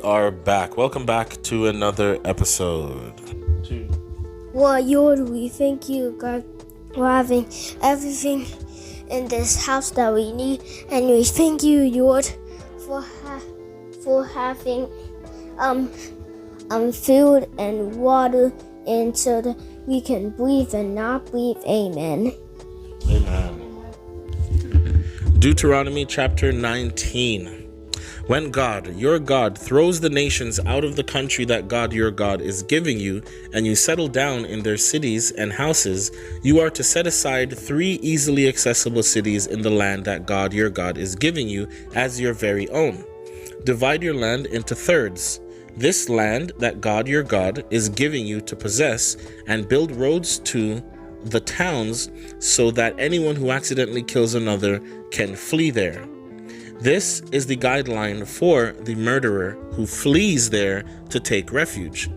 are back. Welcome back to another episode. Lord, we thank you, God, for having everything in this house that we need, and we thank you, Lord, for having food and water, and so that we can breathe and not breathe. Amen. Amen. Deuteronomy chapter 19. When God, your God, throws the nations out of the country that God, your God, is giving you, and you settle down in their cities and houses, you are to set aside 3 easily accessible cities in the land that God, your God, is giving you as your very own. Divide your land into thirds. This land that God, your God, is giving you to possess, and build roads to the towns so that anyone who accidentally kills another can flee there. This is the guideline for the murderer who flees there to take refuge.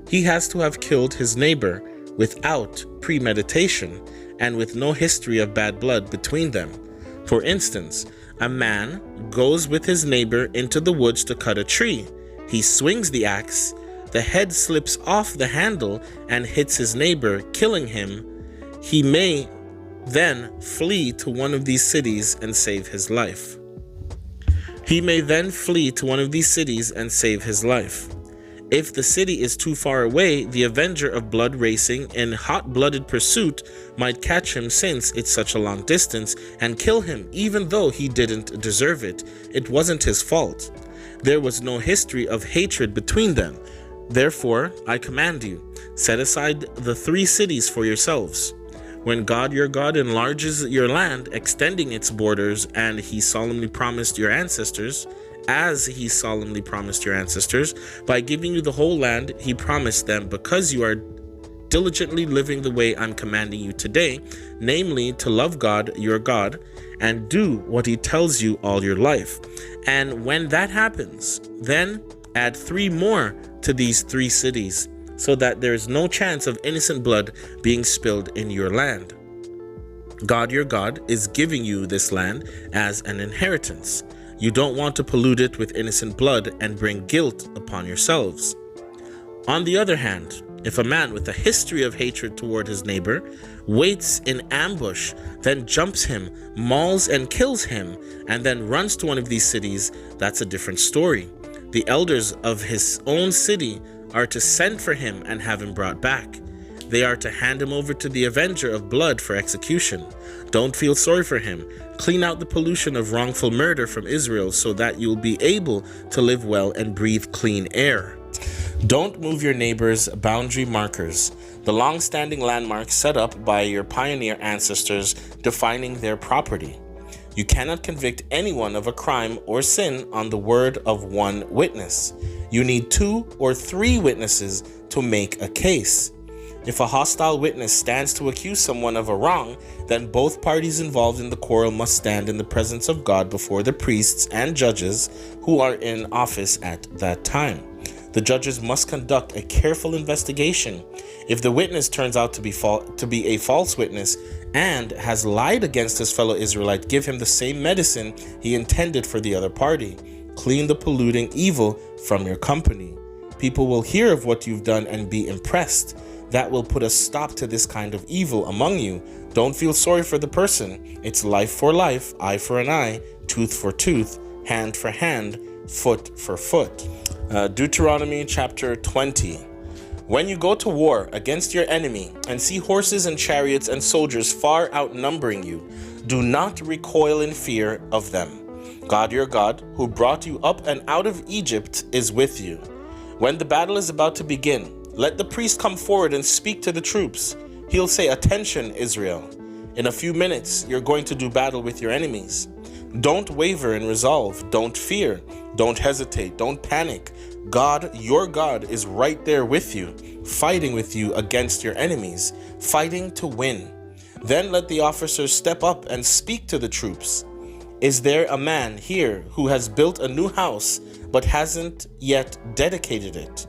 He has to have killed his neighbor without premeditation and with no history of bad blood between them. For instance, a man goes with his neighbor into the woods to cut a tree. He swings the axe, the head slips off the handle and hits his neighbor, killing him. He may then flee to one of these cities and save his life. If the city is too far away, the avenger of blood racing in hot-blooded pursuit might catch him since it's such a long distance and kill him even though he didn't deserve it. It wasn't his fault. There was no history of hatred between them. Therefore, I command you, set aside the 3 cities for yourselves. When God, your God, enlarges your land, extending its borders, as he solemnly promised your ancestors, by giving you the whole land he promised them, because you are diligently living the way I'm commanding you today, namely to love God, your God, and do what he tells you all your life. And when that happens, then add 3 more to these 3 cities, so that there is no chance of innocent blood being spilled in your land. God, your God, is giving you this land as an inheritance. You don't want to pollute it with innocent blood and bring guilt upon yourselves. On the other hand, if a man with a history of hatred toward his neighbor waits in ambush, then jumps him, mauls and kills him, and then runs to one of these cities, that's a different story. The elders of his own city are to send for him and have him brought back. They are to hand him over to the avenger of blood for execution. Don't feel sorry for him. Clean out the pollution of wrongful murder from Israel so that you'll be able to live well and breathe clean air. Don't move your neighbor's boundary markers, the long-standing landmarks set up by your pioneer ancestors defining their property. You cannot convict anyone of a crime or sin on the word of one witness. You need 2 or 3 witnesses to make a case. If a hostile witness stands to accuse someone of a wrong, then both parties involved in the quarrel must stand in the presence of God before the priests and judges who are in office at that time. The judges must conduct a careful investigation. If the witness turns out to be a false witness and has lied against his fellow Israelite, give him the same medicine he intended for the other party. Clean the polluting evil from your company. People will hear of what you've done and be impressed. That will put a stop to this kind of evil among you. Don't feel sorry for the person. It's life for life, eye for an eye, tooth for tooth, hand for hand, foot for foot. Deuteronomy chapter 20. When you go to war against your enemy and see horses and chariots and soldiers far outnumbering you, do not recoil in fear of them. God, your God, who brought you up and out of Egypt, is with you. When the battle is about to begin, let the priest come forward and speak to the troops. He'll say, "Attention, Israel. In a few minutes, you're going to do battle with your enemies. Don't waver in resolve. Don't fear. Don't hesitate. Don't panic. God, your God, is right there with you, fighting with you against your enemies, fighting to win." Then let the officers step up and speak to the troops. Is there a man here who has built a new house but hasn't yet dedicated it?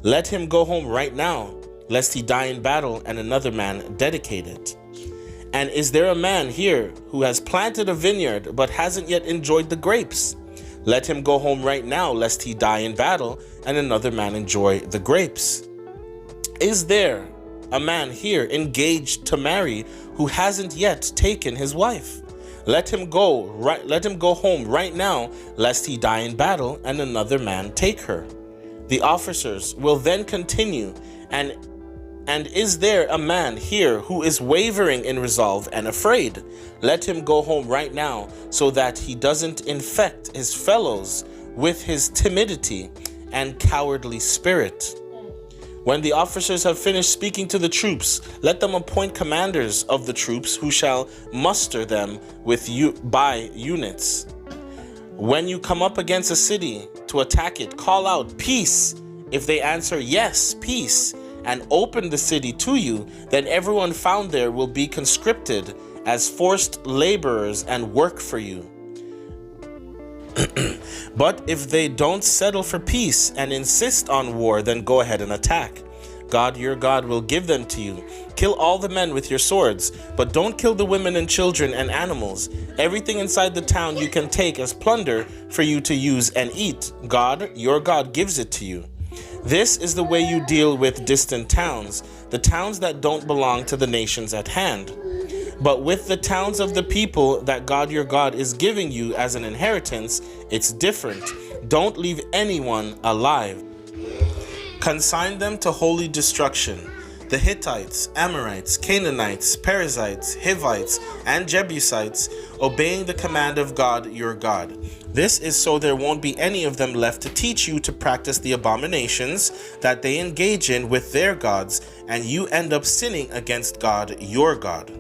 Let him go home right now, lest he die in battle and another man dedicate it. And is there a man here who has planted a vineyard but hasn't yet enjoyed the grapes? Let him go home right now, lest he die in battle and another man enjoy the grapes. Is there a man here engaged to marry who hasn't yet taken his wife? Let him go home right now, lest he die in battle and another man take her. The officers will then continue, and is there a man here who is wavering in resolve and afraid? Let him go home right now, so that he doesn't infect his fellows with his timidity and cowardly spirit. When the officers have finished speaking to the troops, let them appoint commanders of the troops who shall muster them by units. When you come up against a city to attack it, call out, "Peace!" If they answer, "Yes, peace," and open the city to you, then everyone found there will be conscripted as forced laborers and work for you. But if they don't settle for peace and insist on war, then go ahead and attack. God, your God, will give them to you. Kill all the men with your swords, but don't kill the women and children and animals. Everything inside the town you can take as plunder for you to use and eat. God, your God, gives it to you. This is the way you deal with distant towns, the towns that don't belong to the nations at hand. But with the towns of the people that God your God is giving you as an inheritance, it's different. Don't leave anyone alive. Consign them to holy destruction. The Hittites, Amorites, Canaanites, Perizzites, Hivites, and Jebusites, obeying the command of God your God. This is so there won't be any of them left to teach you to practice the abominations that they engage in with their gods, and you end up sinning against God your God.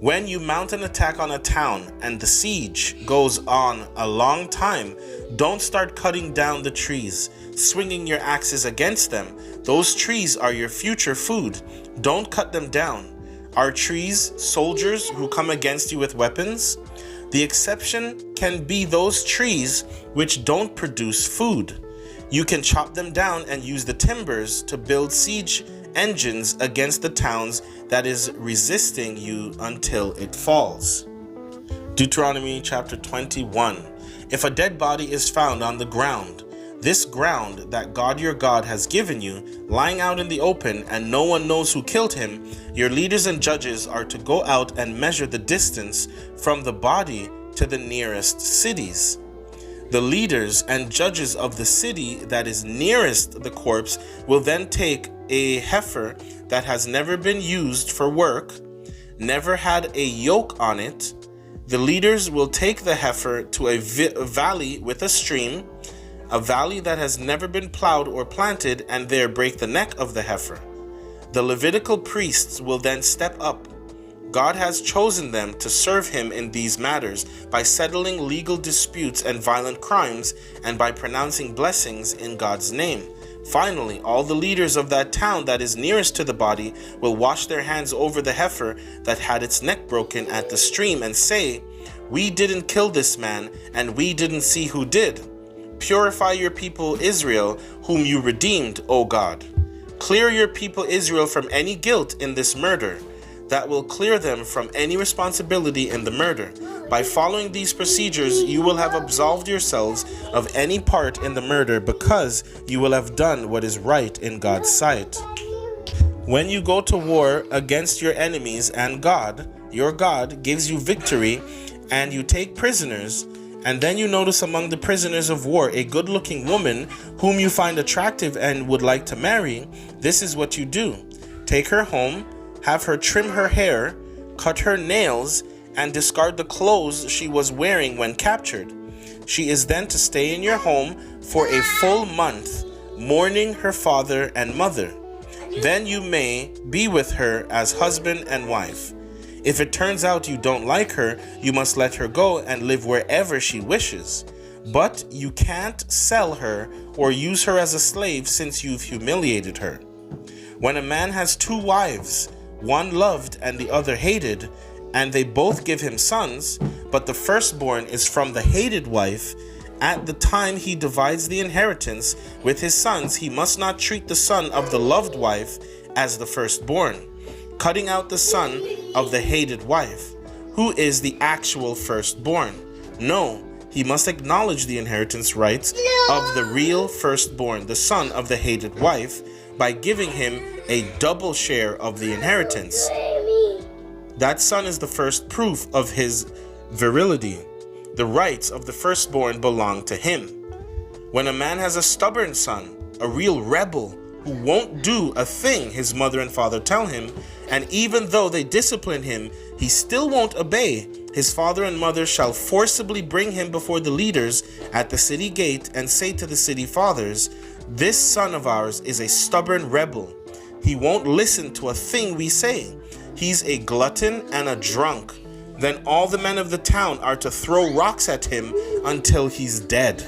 When you mount an attack on a town and the siege goes on a long time, don't start cutting down the trees, swinging your axes against them. Those trees are your future food. Don't cut them down. Are trees soldiers who come against you with weapons? The exception can be those trees which don't produce food. You can chop them down and use the timbers to build siege engines against the towns that is resisting you until it falls. Deuteronomy chapter 21. If a dead body is found on the ground, this ground that God your God has given you, lying out in the open, and no one knows who killed him, your leaders and judges are to go out and measure the distance from the body to the nearest cities. The leaders and judges of the city that is nearest the corpse will then take a heifer that has never been used for work, never had a yoke on it. The leaders will take the heifer to a valley with a stream, a valley that has never been plowed or planted, and there break the neck of the heifer. The Levitical priests will then step up. God has chosen them to serve him in these matters by settling legal disputes and violent crimes, and by pronouncing blessings in God's name. Finally, all the leaders of that town that is nearest to the body will wash their hands over the heifer that had its neck broken at the stream and say, "We didn't kill this man, and we didn't see who did. Purify your people Israel, whom you redeemed, O God. Clear your people Israel from any guilt in this murder. That will clear them from any responsibility in the murder. By following these procedures, you will have absolved yourselves of any part in the murder, because you will have done what is right in God's sight. When you go to war against your enemies and God, your God, gives you victory, and you take prisoners, and then you notice among the prisoners of war a good-looking woman whom you find attractive and would like to marry, this is what you do. Take her home, have her trim her hair, cut her nails, and discard the clothes she was wearing when captured. She is then to stay in your home for a full month, mourning her father and mother. Then you may be with her as husband and wife. If it turns out you don't like her, you must let her go and live wherever she wishes. But you can't sell her or use her as a slave, since you've humiliated her. When a man has two wives, one loved and the other hated, and they both give him sons, but the firstborn is from the hated wife, at the time he divides the inheritance with his sons, he must not treat the son of the loved wife as the firstborn, cutting out the son of the hated wife, who is the actual firstborn. No, he must acknowledge the inheritance rights of the real firstborn, the son of the hated wife, by giving him a double share of the inheritance. That son is the first proof of his virility. The rights of the firstborn belong to him. When a man has a stubborn son, a real rebel, who won't do a thing his mother and father tell him, and even though they discipline him, he still won't obey, his father and mother shall forcibly bring him before the leaders at the city gate and say to the city fathers, "This son of ours is a stubborn rebel. He won't listen to a thing we say. He's a glutton and a drunk." Then all the men of the town are to throw rocks at him until he's dead.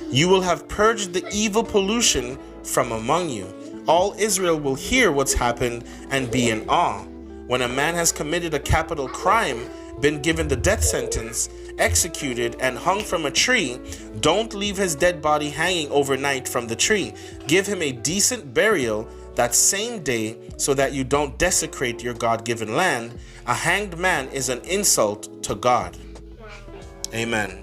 You will have purged the evil pollution from among you. All Israel will hear what's happened and be in awe. When a man has committed a capital crime, been given the death sentence, executed, and hung from a tree, don't leave his dead body hanging overnight from the tree. Give him a decent burial that same day so that you don't desecrate your God-given land. A hanged man is an insult to God. Amen.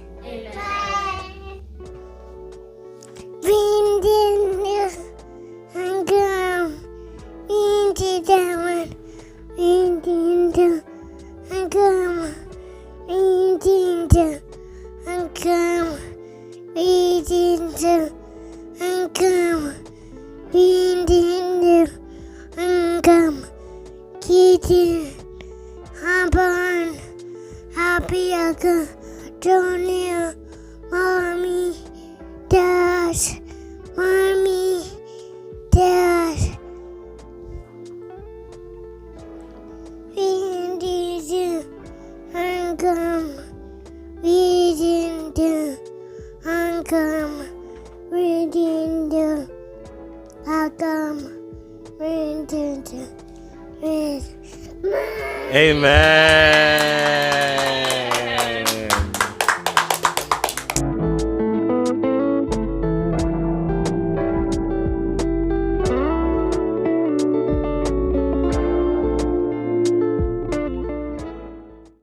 Amen.